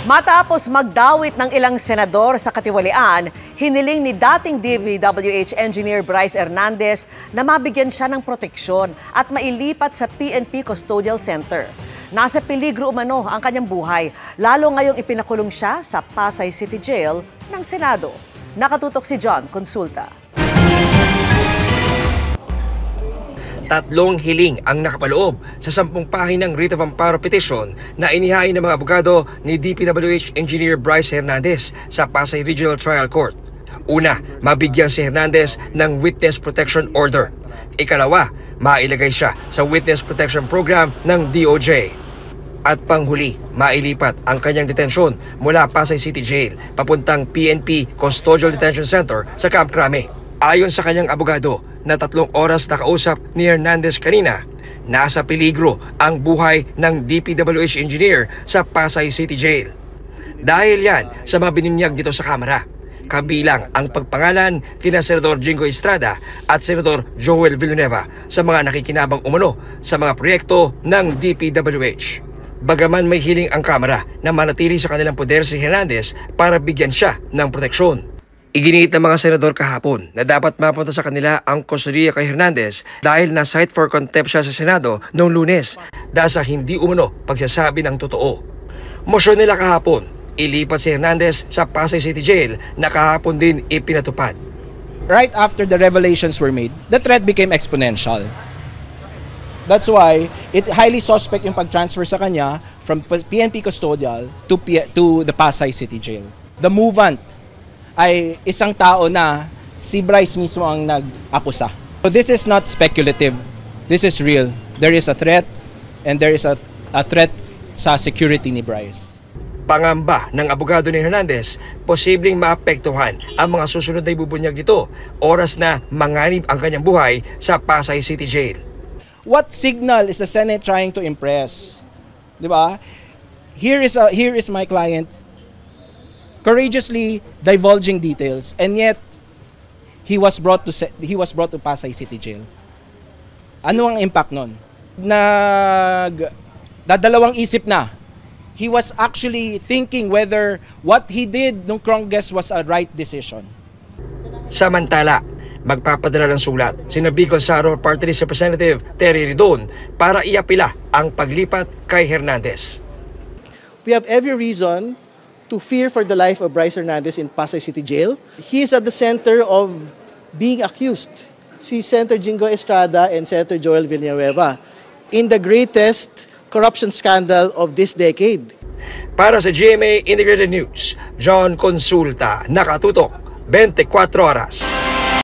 Matapos magdawit ng ilang senador sa katiwalian, hiniling ni dating DPWH Engineer Bryce Hernandez na mabigyan siya ng proteksyon at mailipat sa PNP Custodial Center. Nasa peligro umano ang kanyang buhay, lalo ngayong ipinakulong siya sa Pasay City Jail ng Senado. Nakatutok si John Consulta. Tatlong hiling ang nakapaloob sa 10 pahinang writ of amparo petition na inihain ng mga abogado ni DPWH Engineer Bryce Hernandez sa Pasay Regional Trial Court. Una, mabigyan si Hernandez ng Witness Protection Order. Ikalawa, mailagay siya sa Witness Protection Program ng DOJ. At panghuli, mailipat ang kanyang detensyon mula Pasay City Jail papuntang PNP Custodial Detention Center sa Camp Crame. Ayon sa kanyang abogado na 3 oras na kausap ni Hernandez kanina, nasa peligro ang buhay ng DPWH engineer sa Pasay City Jail. Dahil yan sa mga bininyag dito sa Kamara, kabilang ang pagpangalan kina Senador Jingo Estrada at Senador Joel Villanueva sa mga nakikinabang umano sa mga proyekto ng DPWH. Bagaman may hiling ang Kamara na manatili sa kanilang poder si Hernandez para bigyan siya ng proteksyon. Iginiit ng mga senador kahapon na dapat mapunta sa kanila ang kustodiya kay Hernandez dahil na-cite for contempt siya sa Senado noong Lunes dahil sa hindi umano pagsasabi ng totoo. Mosyon nila kahapon, ilipat si Hernandez sa Pasay City Jail na kahapon din ipinatupad. Right after the revelations were made, the threat became exponential. That's why it highly suspect yung pag-transfer sa kanya from PNP Custodial to the Pasay City Jail. The movant ay isang tao na si Bryce mismo ang nag-akusa. So this is not speculative. This is real. There is a threat and there is a threat sa security ni Bryce. Pangamba ng abogado ni Hernandez, posibleng maapektuhan ang mga susunod na ibubunyag nito oras na manganib ang kanyang buhay sa Pasay City Jail. What signal is the Senate trying to impress? Diba? Here is my client courageously divulging details, and yet he was brought to Pasay City Jail. Ano ang impact nun? Dadalawang isip na. He was actually thinking whether what he did nung Congress was a right decision. Samantala, magpapadala ng sulat sina Bicol Saro Party List Representative Terry Ridon para iapila ang paglipat kay Hernandez. We have every reason to fear for the life of Bryce Hernandez in Pasay City Jail. He is at the center of being accused. Si Senator Jingo Estrada and Senator Joel Villanueva in the greatest corruption scandal of this decade. Para sa GMA Integrated News, John Consulta, nakatutok 24 oras.